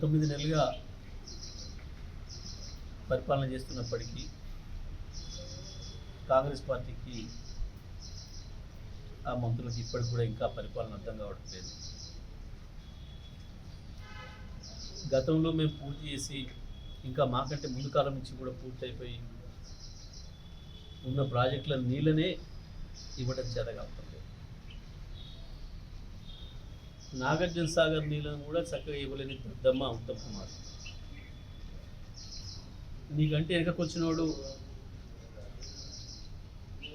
9 నెలలుగా పరిపాలన చేస్తున్నప్పటికీ కాంగ్రెస్ పార్టీకి ఆ మంత్రులకి ఇప్పటికి కూడా ఇంకా పరిపాలన అర్థం కావడం లేదు. గతంలో మేము పూర్తి చేసి ఇంకా మాకంటే ముందు కాలం నుంచి కూడా పూర్తి అయిపోయి ఉన్న ప్రాజెక్టుల నీళ్ళనే ఇవ్వడం చేత కావడం లేదు. నాగార్జున సాగర్ నీళ్ళను కూడా చక్కగా ఇవ్వలేని దద్దమ్మ ఉత్తమ్ కుమార్. నీకంటే వెనకొచ్చినోడు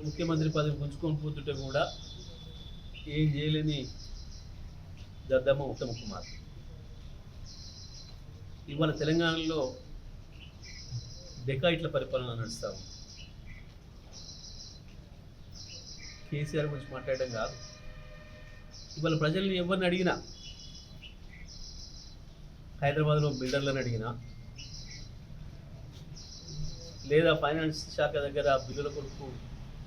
ముఖ్యమంత్రి పదవి పుంజుకొని పోతుంటే కూడా ఏం చేయలేని దద్దమ్మ ఉత్తమ్ కుమార్. ఇవాళ తెలంగాణలో డెకాయిట్ల పరిపాలన నడుస్తాము. కేసీఆర్ గురించి మాట్లాడడం కాదు, ఇవాళ ప్రజల్ని ఎవరిని అడిగినా, హైదరాబాద్లో బిల్డర్లను అడిగినా, లేదా ఫైనాన్స్ శాఖ దగ్గర బిల్లుల కొరకు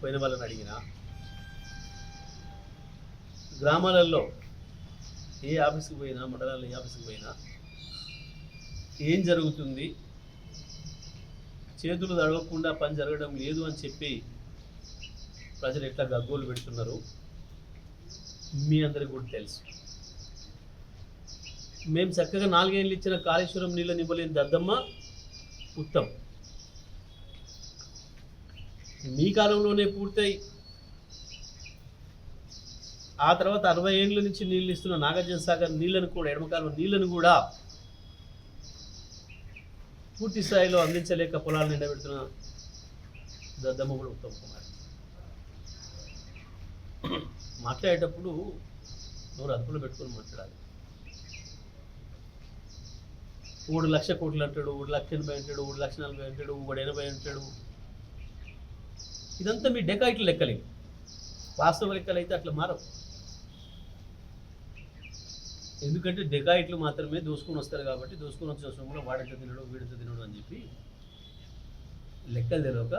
పోయిన వాళ్ళని అడిగినా, గ్రామాలలో ఏ ఆఫీస్కి పోయినా, మండలాల్లో ఏ ఆఫీస్కి పోయినా ఏం జరుగుతుంది, చేతులు తడవకుండా పని జరగడం లేదు అని చెప్పి ప్రజలు ఎట్లా గగ్గోలు పెడుతున్నారు మీ అందరికీ కూడా తెలుసు. మేము చక్కగా 4 ఏళ్ళు ఇచ్చిన కాళేశ్వరం నీళ్ళని ఇవ్వలేని దద్దమ్మ ఉత్తమ్. మీ కాలంలోనే పూర్తయి ఆ తర్వాత 60 ఏళ్ళ నుంచి నీళ్ళు ఇస్తున్న నాగార్జున సాగర్ నీళ్ళను కూడా, ఎడమకాలం నీళ్ళను కూడా పూర్తి స్థాయిలో అందించలేక పొలాలు నిండబెడుతున్న దద్దమ్మ కూడా ఉత్తమ్ కుమార్. మాట్లాడేటప్పుడు నోరు అదుపులో పెట్టుకొని మాట్లాడాలి. 3,00,000 కోట్లు అంటాడు, 1,80,000 అంటాడు, 1,40,000 అంటాడు, 180 అంటాడు. ఇదంతా మీ డెకాయిట్లు లెక్కలేవు. వాస్తవ లెక్కలు అయితే అట్లా మారవు. ఎందుకంటే డెకాయిట్లు మాత్రమే దోసుకొని వస్తారు కాబట్టి దోసుకొని వచ్చిన సొమ్ములో వాడితో తినడు, వీడితో తినడు అని చెప్పి లెక్కలు తెలియక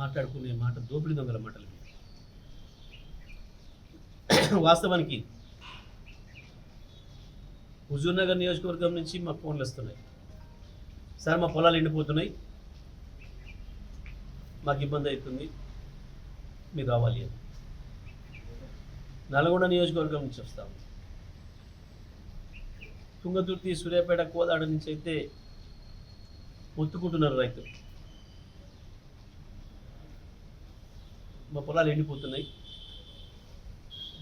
మాట్లాడుకునే మాట దోపిడీ దొంగల మాటలు. వాస్తవానికి హుజూర్నగర్ నియోజకవర్గం నుంచి మాకు ఫోన్లు వస్తున్నాయి, సార్ మా పొలాలు ఎండిపోతున్నాయి, మాకు ఇబ్బంది అవుతుంది, మీరు రావాలి అని. నల్గొండ నియోజకవర్గం నుంచి వస్తాము. తుంగతుర్తి, సూర్యాపేట, కోదాడ నుంచి అయితే మొత్తుకుంటున్నారు రైతులు, మా పొలాలు ఎండిపోతున్నాయి,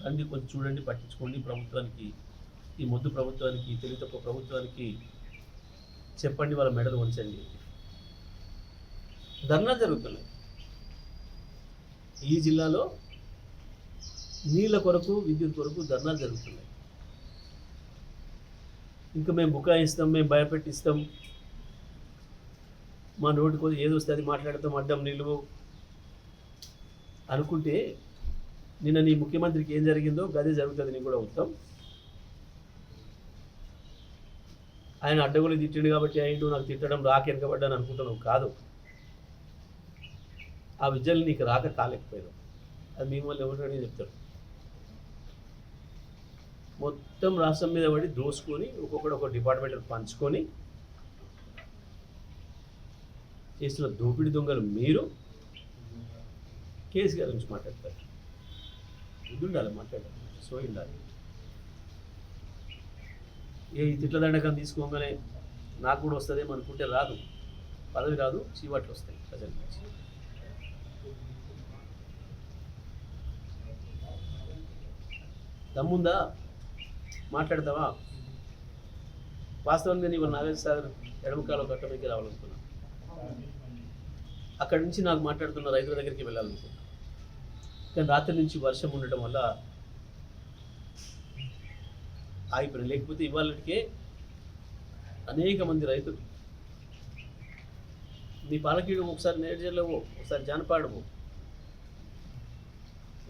అన్నీ కొంచెం చూడండి, పట్టించుకోండి, ప్రభుత్వానికి, ఈ మొద్దు ప్రభుత్వానికి, తెలివి తక్కువ ప్రభుత్వానికి చెప్పండి, వాళ్ళ మెడలు వంచండి. ధర్నా జరుగుతున్నాయి. ఈ జిల్లాలో నీళ్ళ కొరకు, విద్యుత్ కొరకు ధర్నాలు జరుగుతున్నాయి. ఇంకా మేము బుకాయిస్తాం, మేము భయపెట్టిస్తాం, మా నోటికి ఏదో వస్తే అది మాట్లాడతాం, అడ్డం నిలువు అనుకుంటే నిన్న నీ ముఖ్యమంత్రికి ఏం జరిగిందో గదే జరుగుతుంది నీకు కూడా ఉత్తమ్. ఆయన అడ్డగోలు తిట్టిండు కాబట్టి అయిండు, నాకు తిట్టడం రాక వెనకబడ్డాను అనుకుంటున్నావు కాదు. ఆ విద్యలు నీకు రాక కాలేకపోయావు. అది మిమ్మల్ని ఎవరిని చెప్తాడు. మొత్తం రాష్ట్రం మీద పడి దోసుకొని ఒక్కొక్కటి ఒక డిపార్ట్మెంట్ పంచుకొని చేస్తున్న దోపిడీ దొంగలు మీరు. కేసీఆర్ గురించి మాట్లాడతారు, ఇది ఉండాలి, మాట్లాడాలి, సో ఉండాలి. ఈ తిట్ల దండకం తీసుకోగానే నాకు కూడా వస్తుందేమో అనుకుంటే రాదు, పదవి రాదు, చీవాట్లు వస్తాయి ప్రజల నుంచి. దమ్ముందా మాట్లాడతావా? వాస్తవంగా నేను నాగేశ్వర సాగర్ ఎడమకాలో కట్టడానికి రావాలనుకున్నా. అక్కడి నుంచి నాకు మాట్లాడుతున్న రైతుల దగ్గరికి వెళ్ళాలనుకున్నా, కానీ రాత్రి నుంచి వర్షం ఉండటం వల్ల ఆగిపోయినా. లేకపోతే ఇవాళకే అనేక మంది రైతులు మీ పాలకీడు ఒకసారి నేర్జర్లవో, ఒకసారి జానపాడవో,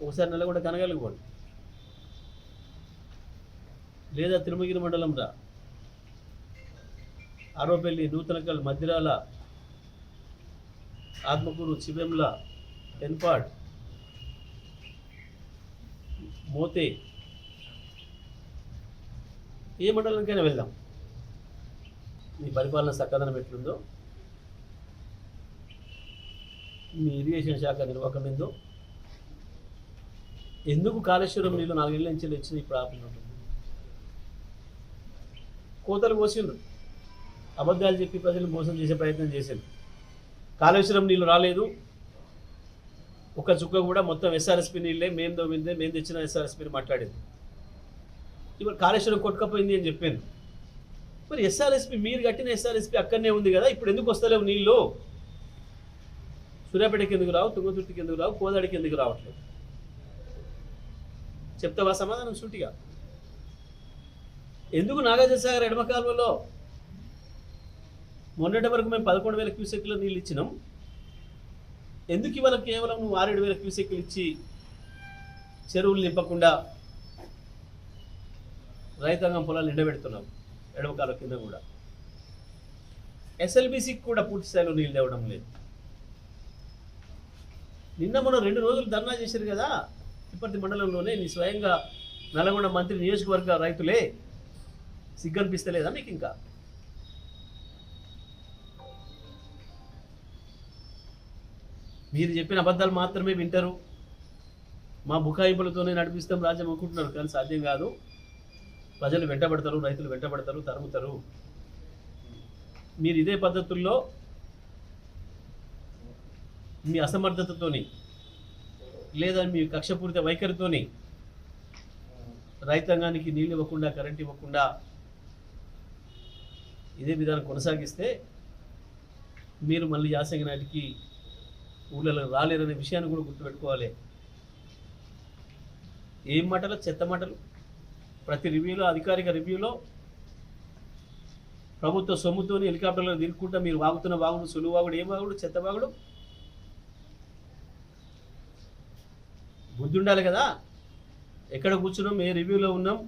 ఒకసారి నల్లగొండ కనగలిగిపోండి, లేదా తిరుమగిరి మండలం రా, ఆరోపల్లి, నూతనకల్, మద్దిరాల, ఆత్మకూరు, చివెంల, ఎన్పాడ్, మోతే, ఏ మండలానికైనా వెళ్దాం. మీ పరిపాలన చక్కదనం ఎట్లుందో, మీ ఇరిగేషన్ శాఖ నిర్వాహకం ఏందో, ఎందుకు కాళేశ్వరం నీళ్ళు 4 ఏళ్ళ నుంచి వచ్చింది ఇప్పుడు ఆపినట్టు, కోతలు కోసిండ్రు, అబద్ధాలు చెప్పి ప్రజలు మోసం చేసే ప్రయత్నం చేశారు. కాళేశ్వరం నీళ్ళు రాలేదు, ఒక చుక్క కూడా, మొత్తం ఎస్ఆర్ఎస్పీ నీళ్ళే మేము దొంగితే మేము తెచ్చిన ఎస్ఆర్ఎస్పీని మాట్లాడేది. ఇప్పుడు కాళేశ్వరం కొట్టుకపోయింది అని చెప్పాను. మరి ఎస్ఆర్ఎస్పీ మీరు కట్టిన ఎస్ఆర్ఎస్పీ అక్కడనే ఉంది కదా, ఇప్పుడు ఎందుకు వస్తలేవు నీళ్ళు? సూర్యాపేటకి ఎందుకు రావు, తుంగతుర్తికి ఎందుకు రావు, కోదాడికి ఎందుకు రావట్లేదు? చెప్తావా సమాధానం సూటిగా? ఎందుకు నాగార్జునసాగర్ ఎడమ కాలువలో మొన్నటి వరకు మేము 11,000 క్యూసెక్ల నీళ్ళు ఇచ్చినాం, ఎందుకు ఇవాళ కేవలం నువ్వు 6,000 క్యూసెక్లు ఇచ్చి చెరువులు నింపకుండా రైతాంగం పొలాలు ఎండబెడుతున్నావు? ఎడమ కాలువ కింద కూడా ఎస్ఎల్బీసీకి కూడా పూర్తి స్థాయిలో నీళ్ళు తేవడం లేదు. నిన్న మనం 2 రోజులు ధర్నా చేశారు కదా తిప్పర్తి మండలంలోనే, నీ స్వయంగా నల్గొండ మంత్రి నియోజకవర్గ రైతులే. సిగ్గనిపిస్తలేదా మీకు? ఇంకా మీరు చెప్పిన అబద్ధాలు మాత్రమే వింటారు, మా బుకాయింపులతోనే నడిపిస్తాం రాజ్యం అనుకుంటున్నారు, కానీ సాధ్యం కాదు. ప్రజలు వెంటబడతారు, రైతులు వెంటబడతారు, తరుముతారు. మీరు ఇదే పద్ధతుల్లో మీ అసమర్థతతోని లేదా మీ కక్షపూరిత వైఖరితోని రైతాంగానికి నీళ్ళు ఇవ్వకుండా, కరెంట్ ఇవ్వకుండా ఇదే విధానం కొనసాగిస్తే మీరు మళ్ళీ యాసంగి నాటికి ఊళ్ళలో రాలేరనే విషయాన్ని కూడా గుర్తుపెట్టుకోవాలి. ఏం మాటలు, చెత్త మాటలు. ప్రతి రివ్యూలో, అధికారిక రివ్యూలో ప్రభుత్వ సొమ్ముతోని హెలికాప్టర్లో తిరుగుకుంటా మీరు వాగుతున్న వాగుడు, సులువు వాగుడు, ఏం వాగుడు, చెత్త వాగుడు. బుద్ధి ఉండాలి కదా. ఎక్కడ కూర్చున్నాం, ఏ రివ్యూలో ఉన్నాం,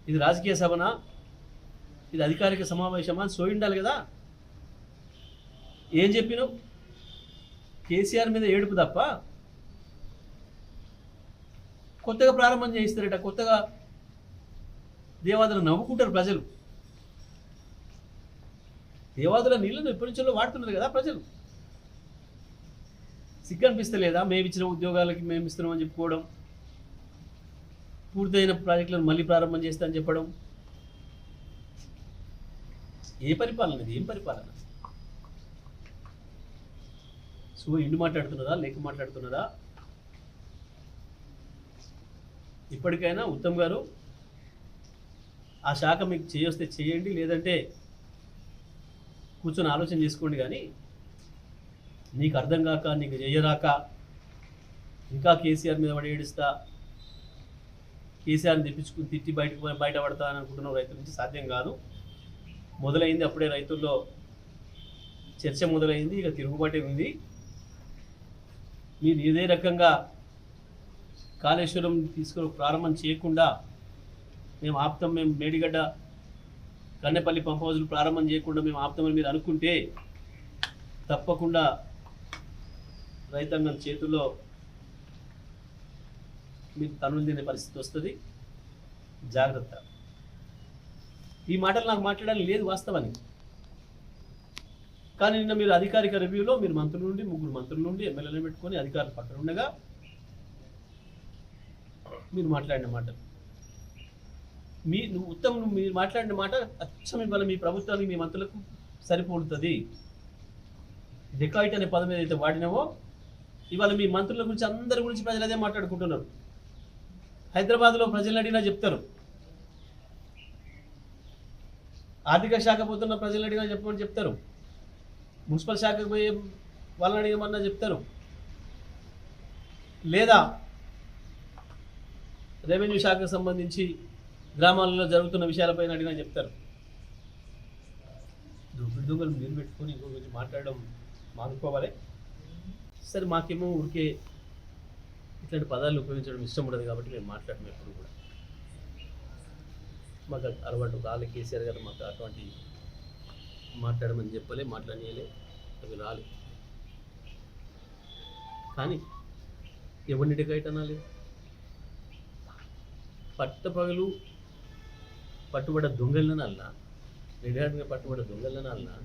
ఇది రాజకీయ సభనా, ఇది అధికారిక సమావేశమా అని సోయి ఉండాలి కదా. ఏం చెప్పినావు? కేసీఆర్ మీద ఏడుపు తప్ప కొత్తగా ప్రారంభం చేయిస్తారట, కొత్తగా దేవాదులు నవ్వుకుంటారు ప్రజలు. దేవాదుల నీళ్ళను ఎప్పటి నుంచో వాడుతున్నారు కదా ప్రజలు. సిగ్గనిపిస్తలేదా? మేము ఇచ్చిన ఉద్యోగాలకి మేము ఇస్తున్నామని చెప్పుకోవడం, పూర్తయిన ప్రాజెక్టులను మళ్ళీ ప్రారంభం చేస్తా అని చెప్పడం. ఏ పరిపాలన ఇది? ఏం పరిపాలన? సో ఇండు మాట్లాడుతున్నారా, లేక మాట్లాడుతున్నారా? ఇప్పటికైనా ఉత్తమ్ గారు ఆ శాఖ మీకు చేయొస్తే చేయండి, లేదంటే కూర్చొని ఆలోచన చేసుకోండి. కానీ నీకు అర్థం కాక, నీకు చేయరాక ఇంకా కేసీఆర్ మీద పడి ఏడుస్తా, కేసీఆర్ని తెప్పించుకుని తిట్టి బయటపడతా అని అనుకుంటున్న రైతుల నుంచి సాధ్యం కాదు. మొదలైంది అప్పుడే, రైతుల్లో చర్చ మొదలైంది, ఇక తిరుగుబాటే ఉంది. మీరు ఇదే రకంగా కాళేశ్వరం తీసుకుని ప్రారంభం చేయకుండా మేము ఆపుతాం, మేము మేడిగడ్డ కన్నెపల్లి పంప్ హౌజులు ప్రారంభం చేయకుండా మేము ఆపుతామని మీరు అనుకుంటే తప్పకుండా రైతాంగం చేతుల్లో మీకు తనులు తినే పరిస్థితి వస్తుంది. జాగ్రత్త. ఈ మాటలు నాకు మాట్లాడాలని లేదు వాస్తవానికి, కానీ నిన్న మీరు అధికారిక రివ్యూలో మీరు మంత్రుల నుండి, 3 మంత్రుల నుండి, ఎమ్మెల్యేలను పెట్టుకొని అధికారులు పక్కన ఉండగా మీరు మాట్లాడిన మాటలు, మీరు మాట్లాడిన మాట అచ్చం ఇవాళ మీ ప్రభుత్వానికి, మీ మంత్రులకు సరిపోతుంది. డెకాయిట్ అనే పదం ఏదైతే వాడినావో ఇవాళ మీ మంత్రుల గురించి, అందరి గురించి ప్రజలు అదే మాట్లాడుకుంటున్నారు. హైదరాబాద్లో ప్రజలు అడిగినా చెప్తారు, ఆర్థిక శాఖ పోతున్న ప్రజలు అడిగినా చెప్పమని చెప్తారు, మున్సిపల్ శాఖకు పోయే వాళ్ళని అడిగమన్నా చెప్తారు, లేదా రెవెన్యూ శాఖకు సంబంధించి గ్రామాలలో జరుగుతున్న విషయాలపైన అడిగినా చెప్తారు. దొంగలు మీరు పెట్టుకొని ఇంకో గురించి మాట్లాడడం మానుకోవాలి. సరే, మాకేమో ఊరికే ఇట్లాంటి పదాలు ఉపయోగించడం ఇష్టం ఉండదు కాబట్టి మేము మాట్లాడము. ఎప్పుడు కూడా మాకు అలవాటు రాలే. కేసీఆర్ గారు మాకు అటువంటి మాట్లాడమని చెప్పలే, మాట్లాడలే, అవి రాలే. కానీ ఎవరిని డెకాయిట్ అనాలి? పట్టపగలు పట్టుబడ్డ దొంగలను అన్నా, రెడ్ హ్యాండ్గా పట్టుబడ్డ దొంగలను అన్నా,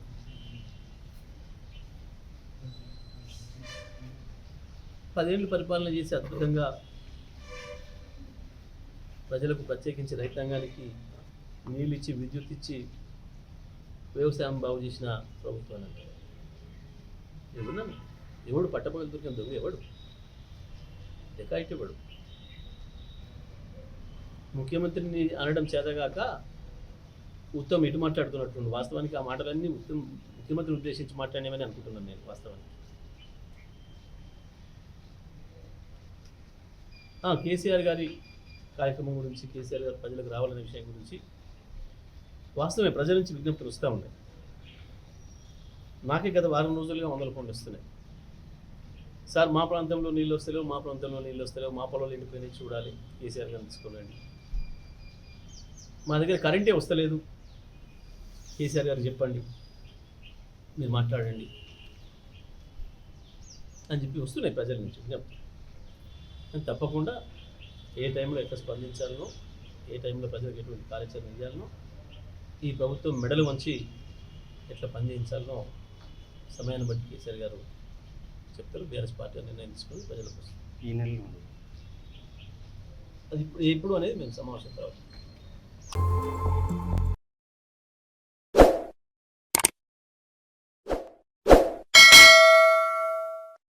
పదేళ్ళు పరిపాలన చేసి అద్భుతంగా ప్రజలకు ప్రత్యేకించి రైతాంగానికి నీళ్ళు ఇచ్చి విద్యుత్ ఇచ్చి వ్యవసాయం బాగు చేసిన ప్రభుత్వాన్ని ఎవరున్నా ఎవడు పట్టపగలు దొరికిన దొంగ ఎవడు డెకాయిట్ ఎవడు ముఖ్యమంత్రిని అనడం చేతగాక ఉత్తమ్ ఇటు మాట్లాడుతున్నట్టు వాస్తవానికి ఆ మాటలన్నీ ముఖ్యమంత్రిని ఉద్దేశించి మాట్లాడేమని అనుకుంటున్నాను నేను వాస్తవానికి. కేసీఆర్ గారి కార్యక్రమం గురించి, కేసీఆర్ గారు ప్రజలకు రావాలనే విషయం గురించి వాస్తవమే ప్రజల నుంచి విజ్ఞప్తులు వస్తూ ఉన్నాయి. నాకే గత వారం రోజులుగా 100 ఫోన్లు వస్తున్నాయి. సార్ మా ప్రాంతంలో నీళ్ళు వస్తలేవు, మా ప్రాంతంలో నీళ్ళు వస్తలేవు, మా పొలంలో ఎండిపోయినాయి చూడాలి, కేసీఆర్ గారిని తీసుకోలేండి, మా దగ్గర కరెంటే వస్తలేదు, కేసీఆర్ గారు చెప్పండి, మీరు మాట్లాడండి అని చెప్పి వస్తున్నాయి ప్రజల నుంచి విజ్ఞప్తులు. తప్పకుండా ఏ టైంలో ఎట్లా స్పందించాలనో, ఏ టైంలో ప్రజలకు ఎటువంటి కార్యాచరణ చేయాలనో, ఈ ప్రభుత్వం మెడలు వంచి ఎట్లా పనిచేయించాలనో సమయాన్ని బట్టి కేసీఆర్ గారు చెప్తారు. బీఆర్ఎస్ పార్టీ నిర్ణయం తీసుకొని ప్రజలకు వస్తుంది. ఈ నెలలో అది ఇప్పుడు అనేది మేము సమావేశం తర్వాత